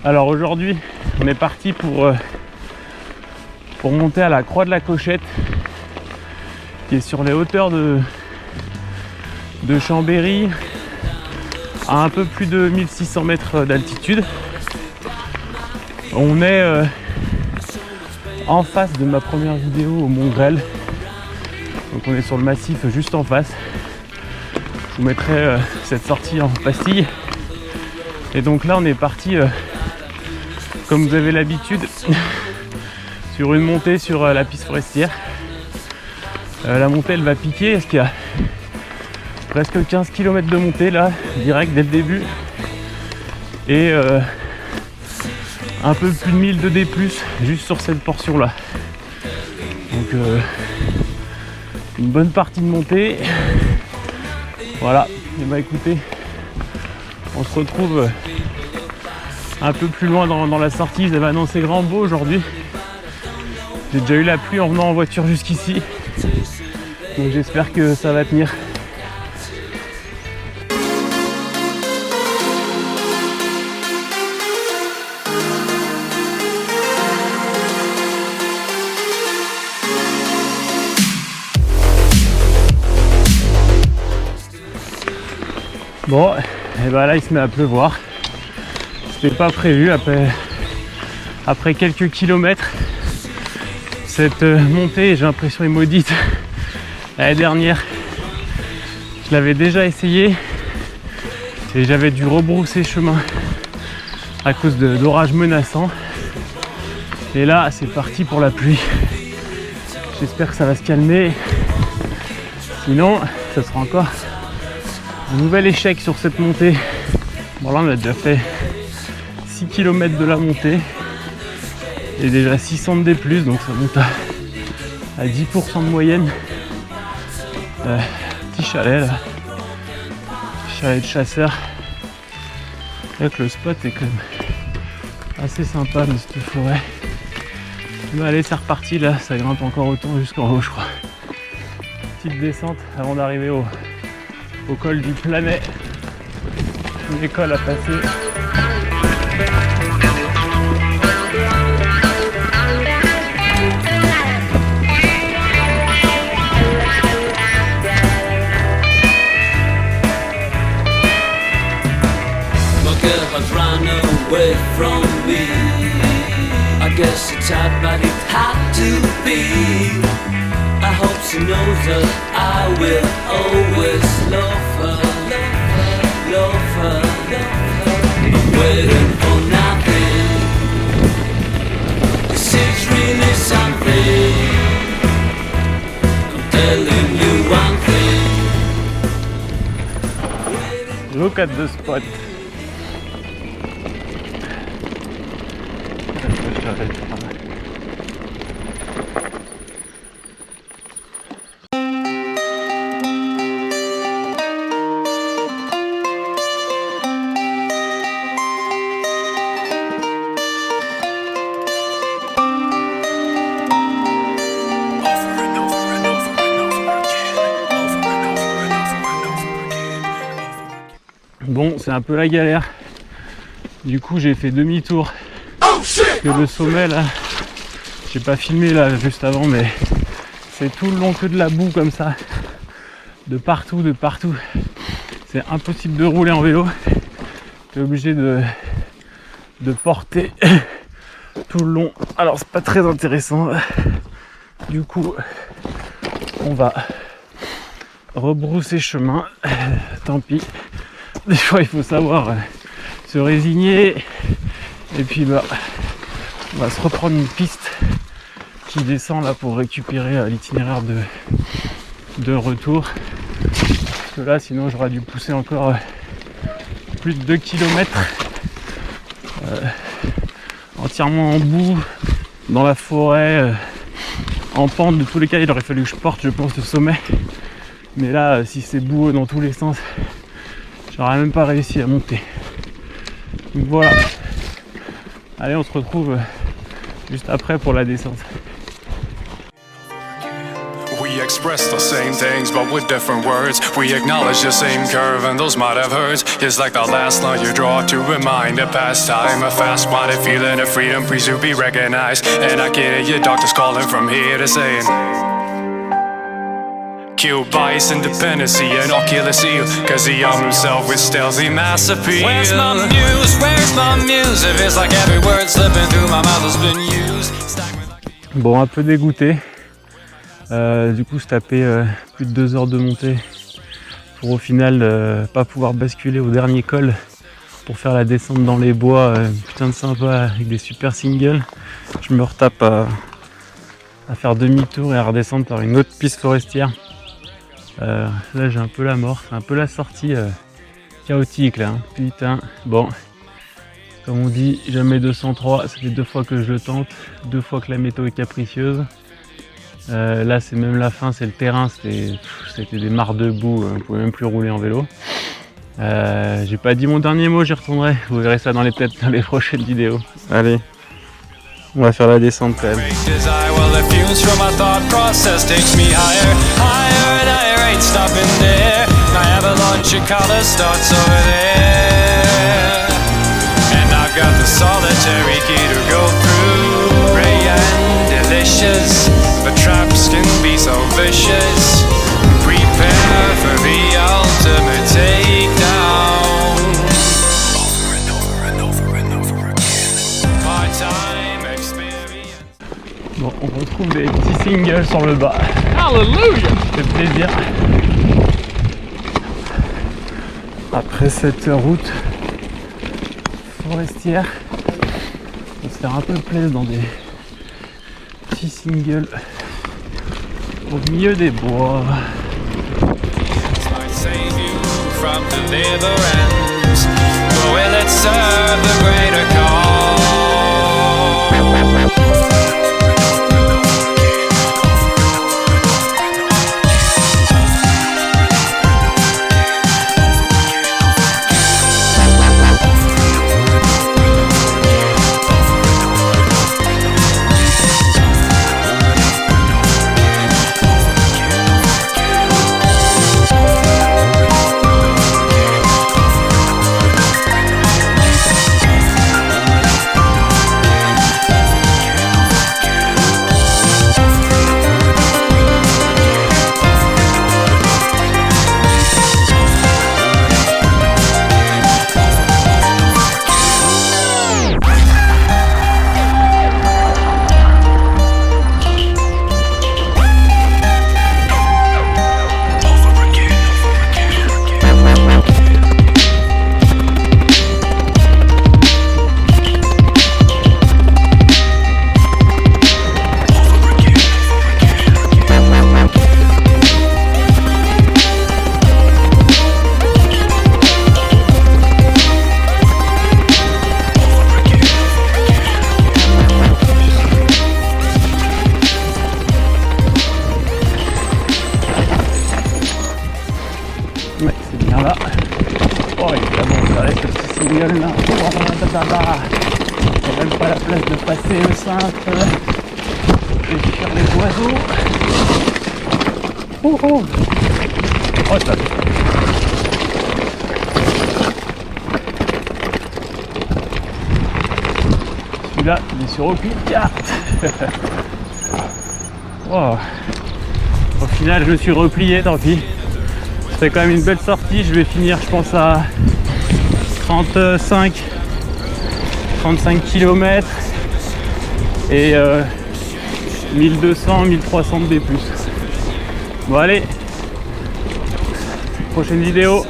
Alors aujourd'hui, on est parti pour monter à la Croix de la Cochette, qui est sur les hauteurs de Chambéry, à un peu plus de 1600 mètres d'altitude. On est en face de ma première vidéo au Mont Grêle. Donc on est sur le massif juste en face. Je vous mettrai cette sortie en pastille. Et donc là on est parti, comme vous avez l'habitude, sur une montée sur la piste forestière. La montée elle va piquer parce qu'il y a presque 15 km de montée là, direct dès le début. Et un peu plus de 1000 de D+, juste sur cette portion là. Donc une bonne partie de montée. Voilà, et bah écoutez, on se retrouve un peu plus loin dans la sortie. Ils avaient annoncé grand beau aujourd'hui. J'ai déjà eu la pluie en venant en voiture jusqu'ici. Donc j'espère que ça va tenir. Bon, et bah là il se met à pleuvoir. C'était pas prévu après quelques kilomètres. Cette montée, j'ai l'impression, est maudite. L'année dernière, je l'avais déjà essayé et j'avais dû rebrousser chemin à cause d'orages menaçants. Et là, c'est parti pour la pluie. J'espère que ça va se calmer. Sinon, ça sera encore un nouvel échec sur cette montée. Bon, là on a déjà fait 6 km de la montée et déjà 600 de D+, donc ça monte à 10% de moyenne. Petit chalet là, chalet de chasseur. Avec le spot est quand même assez sympa dans cette forêt. Mais allez, c'est reparti là, ça grimpe encore autant jusqu'en haut je crois. Petite descente avant d'arriver au col du Planet. Une école à passer. My girl has run away from me. I guess it's hard, but it had to be. I hope she knows that I will always love her, love her, love her. I'm waiting for nothing. This is really something. I'm telling you one thing. Look at the spot. Bon, c'est un peu la galère. Du coup, j'ai fait demi-tour. Parce que le sommet là, j'ai pas filmé là juste avant, mais c'est tout le long que de la boue comme ça. De partout, de partout. C'est impossible de rouler en vélo. T'es obligé de porter tout le long. Alors c'est pas très intéressant. Du coup, on va rebrousser chemin. Tant pis. Des fois il faut savoir se résigner. Et puis bah on va se reprendre une piste qui descend là pour récupérer l'itinéraire de retour. Parce que là sinon j'aurais dû pousser encore plus de 2 km entièrement en boue, dans la forêt, en pente. De tous les cas il aurait fallu que je porte, je pense, le sommet. Mais là si c'est boueux dans tous les sens, j'aurais même pas réussi à monter. Donc voilà. Allez, on se retrouve juste après pour la descente. We We express the same things, but with different words. We acknowledge the same curve, and those might have hurt. It's like the last line you draw to remind a past time. A fast-minded feeling of freedom, please to be recognized. And I can hear your doctors calling from here to saying, killed by his independency and Oculus Eel, cause he armed himself with stealthy mass appeal. Where's my muse? Where's my muse? If it's like every word slipping through my mouth has been used. Bon, un peu dégoûté. Du coup, se taper plus de 2 heures de montée pour au final pas pouvoir basculer au dernier col pour faire la descente dans les bois. Putain de sympa avec des super singles. Je me retape à faire demi-tour et à redescendre par une autre piste forestière. Là j'ai un peu la mort, c'est un peu la sortie chaotique là, hein. Putain, bon, comme on dit, jamais 203, ça fait 2 fois que je le tente, 2 fois que la météo est capricieuse. Là c'est même la fin, c'est le terrain, c'était des mares de boue, on pouvait même plus rouler en vélo. J'ai pas dit mon dernier mot, j'y retournerai, vous verrez ça dans les prochaines vidéos. Allez, on va faire la descente quand même. Stopping there, my avalanche of color starts over there, and I've got the solitary key to go through. Gray and delicious, but traps can be so vicious. Prepare for the ultimate takedown. Over and over and over and over again. Part-time experience. Bon, on retrouve des petits singles sur le bas. Hallelujah! Ça fait plaisir. Après cette route forestière, on va se faire un peu plaisir dans des petits singles au milieu des bois. Ouais, c'est bien là. Oh, évidemment, ça reste le petit single là. Il n'y a même pas la place de passer le cintre et faire les oiseaux. Oh, oh. Oh, ça. Celui-là, il est sur aucune carte. Wow. Au final, je me suis replié, tant pis. C'est quand même une belle sortie, je vais finir je pense à 35 km et 1200-1300 de D+. Bon allez, prochaine vidéo.